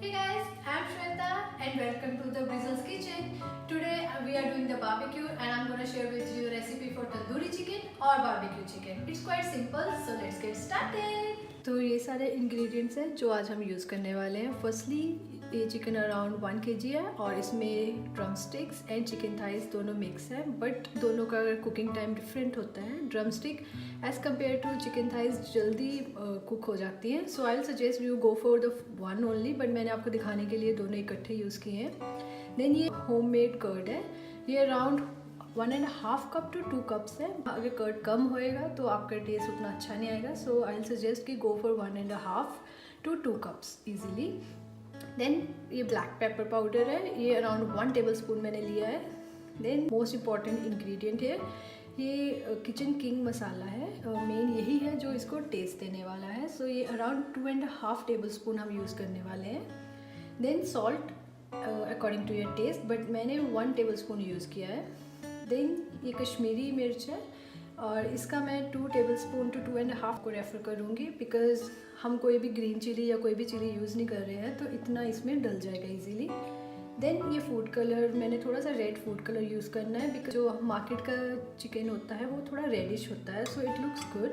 Hey guys, I'm Shweta and welcome to the Brizzle's kitchen. Today we are doing the barbecue and I'm going to share with you a recipe for tandoori chicken or barbecue chicken. It's quite simple, so let's get started. तो ये सारे ingredients हैं जो आज हम use करने वाले हैं. फर्स्टली ये चिकन अराउंड 1 kg है और इसमें drumsticks and chicken thighs दोनों मिक्स है, बट दोनों का कुकिंग टाइम डिफरेंट होता है. Drumstick as compared to chicken thighs जल्दी कुक हो जाती हैं, so I will suggest you go for the one only, but मैंने आपको दिखाने के लिए दोनों इकट्ठे यूज़ किए हैं. देन ये होममेड कर्ड है, ये अराउंड 1.5 कप टू 2 कप्स है. अगर कर्ड कम होएगा तो आपका टेस्ट उतना अच्छा नहीं आएगा, सो आई विल सजेस्ट कि go for 1.5 to 2 cups easily. Then ये ब्लैक पेपर पाउडर है, ये अराउंड 1 टेबलस्पून मैंने लिया है. देन मोस्ट इम्पॉर्टेंट इंग्रेडिएंट है ये किचन किंग मसाला है, मेन यही है जो इसको टेस्ट देने वाला है. सो ये अराउंड 2.5 टेबलस्पून हम यूज़ करने वाले हैं. Then salt according to your taste, but मैंने 1 टेबलस्पून यूज़ किया है. देन ये कश्मीरी मिर्च है और इसका मैं 2 टेबलस्पून टू 2.5 को रेफ़र करूँगी, बिकॉज़ हम कोई भी ग्रीन चिली या कोई भी चिली यूज़ नहीं कर रहे हैं, तो इतना इसमें डल जाएगा इजीली. देन ये फूड कलर, मैंने थोड़ा सा रेड फूड कलर यूज़ करना है, बिकॉज जो मार्केट का चिकन होता है वो थोड़ा रेडिश होता है, सो इट लुक्स गुड,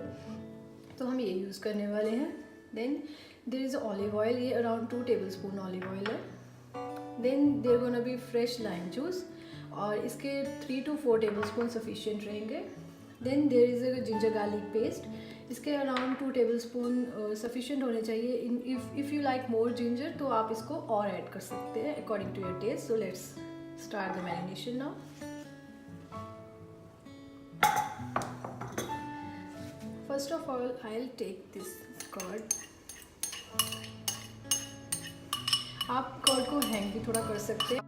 तो हम ये यूज़ करने वाले हैं. Then there is olive oil, ये अराउंड 2 टेबलस्पून ऑलिव ऑयल है. Then there gonna be fresh lime juice और इसके 3 to 4 टेबलस्पून सफिशिएंट रहेंगे. Then there is a ginger garlic paste, इसके अराउंड 2 टेबलस्पून सफिशिएंट होने चाहिए. If you like more ginger तो आप इसको और ऐड कर सकते हैं according to your taste. So let's start the marination now. First of all I will take this curd. आप कर्ड को हैंग भी थोड़ा कर सकते हैं.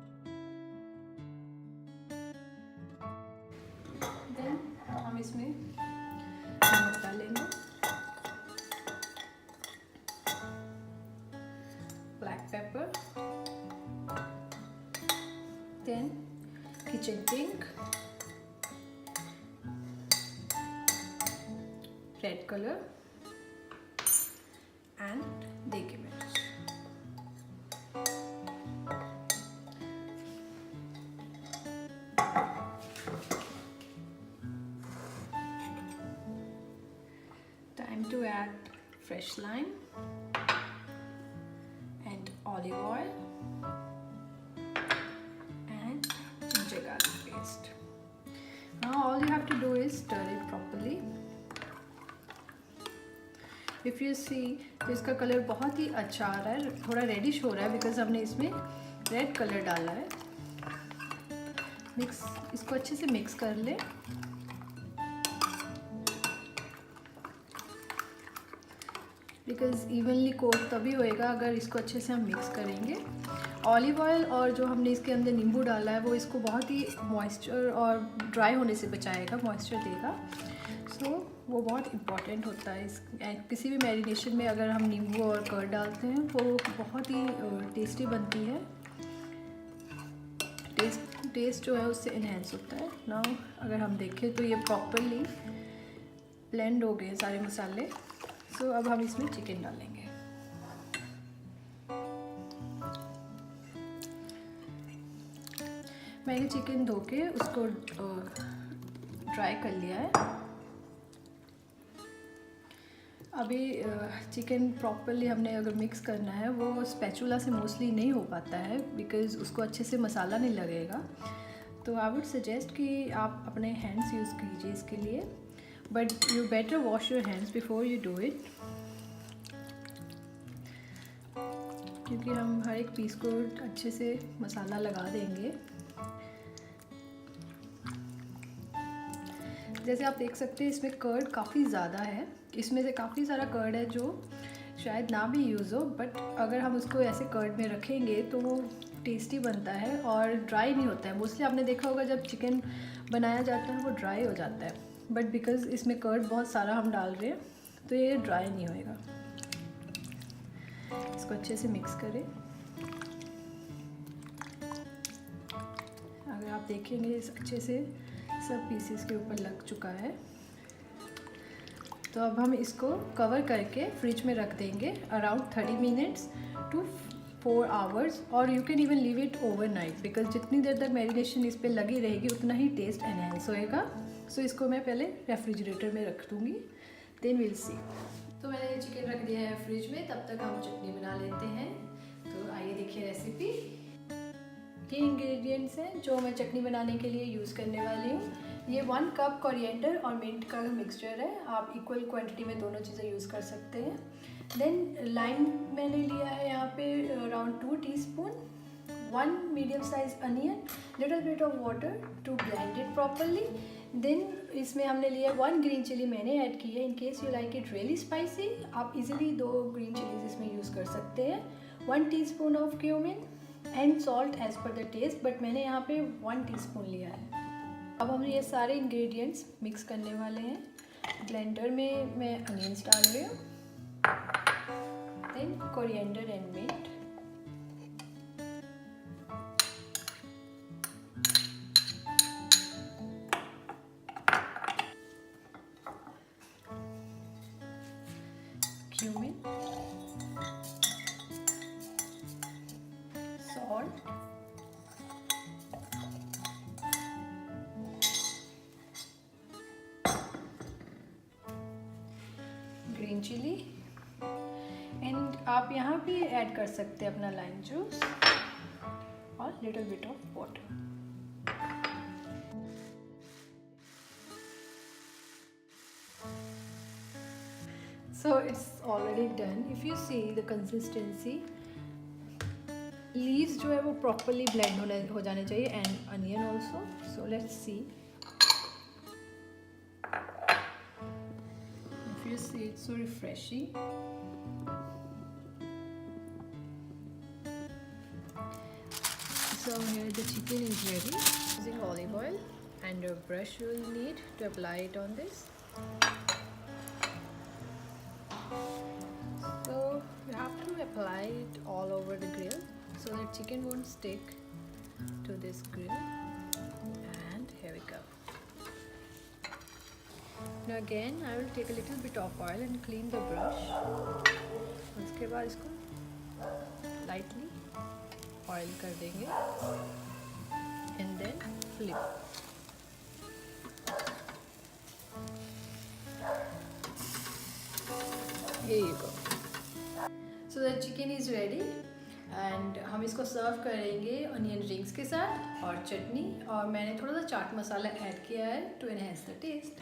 देन हम इसमें नमक डालेंगे, black pepper, then kitchen king, red colour and Deggi Mirch. Time to add fresh lime and olive oil and ginger garlic paste. Now all you have to do is stir it properly. If you see, तो इसका colour बहुत ही अच्छा आ रहा है, थोड़ा reddish हो रहा है बिकॉज हमने इसमें रेड कलर डाला है. मिक्स, इसको अच्छे से मिक्स कर ले. बिकॉज इवनली कोट तभी होएगा अगर इसको अच्छे से हम मिक्स करेंगे. ऑलिव ऑयल और जो हमने इसके अंदर नींबू डाला है वो इसको बहुत ही मॉइस्चर और ड्राई होने से बचाएगा, मॉइस्चर देगा. सो वो बहुत इम्पॉर्टेंट होता है. इस किसी भी मैरिनेशन में अगर हम नींबू और कर्ड डालते हैं वो बहुत ही टेस्टी बनती है. टेस्ट जो है उससे इन्हेंस होता है. नाउ अगर हम देखें तो ये प्रॉपरली ब्लेंड हो गए सारे मसाले. सो अब हम इसमें चिकन डालेंगे. मैंने चिकन धो के उसको ड्राई कर लिया है. अभी चिकन प्रॉपरली हमने अगर मिक्स करना है वो स्पैचुला से मोस्टली नहीं हो पाता है, बिकॉज़ उसको अच्छे से मसाला नहीं लगेगा. तो आई वुड सजेस्ट कि आप अपने हैंड्स यूज़ कीजिए इसके लिए, but you better wash your hands before you do it, क्योंकि हम हर एक पीस को अच्छे से मसाला लगा देंगे. जैसे आप देख सकते हैं इसमें कर्ड काफ़ी ज़्यादा है, इसमें से काफ़ी सारा कर्ड है जो शायद ना भी यूज़ हो, बट अगर हम उसको ऐसे कर्ड में रखेंगे तो वो टेस्टी बनता है और ड्राई नहीं होता है. मोस्टली आपने देखा होगा जब चिकन बनाया जाता है वो ड्राई हो जाता है, बट बिकॉज़ इसमें कर्ड बहुत सारा हम डाल रहे हैं तो ये ड्राई नहीं होएगा. इसको अच्छे से मिक्स करें. अगर आप देखेंगे इस अच्छे से सब पीसेस के ऊपर लग चुका है. तो अब हम इसको कवर करके फ्रिज में रख देंगे अराउंड 30 मिनट्स टू 4 आवर्स और you can even leave it overnight because जितनी देर तक मैरिनेशन इस पर लगी रहेगी उतना ही टेस्ट एनहेंस होएगा. सो इसको मैं पहले रेफ्रिजरेटर में रख दूँगी, देन विल सी. तो मैंने ये चिकन रख दिया है फ्रिज में, तब तक हम चटनी बना लेते हैं. तो आइए देखिए रेसिपी. ये इंग्रेडिएंट्स हैं जो मैं चटनी बनाने के लिए यूज़ करने वाली हूँ. ये 1 कप कोरिएंडर और मिंट का मिक्सचर है. आप इक्वल क्वांटिटी में दोनों चीज़ें यूज़ कर सकते हैं. देन लाइम मैंने लिया है यहाँ पे around 2 teaspoon. 1 medium size onion, little bit of water to blend it properly. Then इसमें हमने लिया 1 ग्रीन चिली मैंने ऐड की है. In case you like it really spicy आप इजीली 2 ग्रीन चिलीज इसमें यूज़ कर सकते हैं. 1 teaspoon of cumin and salt as per the taste, but मैंने यहाँ पे 1 टीस्पून लिया है. अब हम ये सारे इंग्रेडिएंट्स मिक्स करने वाले हैं. ब्लेंडर में मैं अनियंस डाल रही हूँ, then coriander and mint, cumin, salt, green chilli and आप यहाँ भी ऐड कर सकते हैं अपना लाइम जूस और little bit of water. So it's already done. If you see the consistency, leaves जो है वो properly blend हो जाने चाहिए and onion also. So let's see. If you see, it's so refreshing. So here the chicken is ready. Using olive oil and a brush you will need to apply it on this. You have to apply it all over the grill so that chicken won't stick to this grill. And here we go. Now again I will take a little bit of oil and clean the brush. उसके बाद इसको lightly oil कर देंगे and then flip. Here you go. So the chicken is ready and हम इसको सर्व करेंगे onion rings के साथ और चटनी, और मैंने थोड़ा सा चाट मसाला ऐड किया है टू एनहेंस द टेस्ट.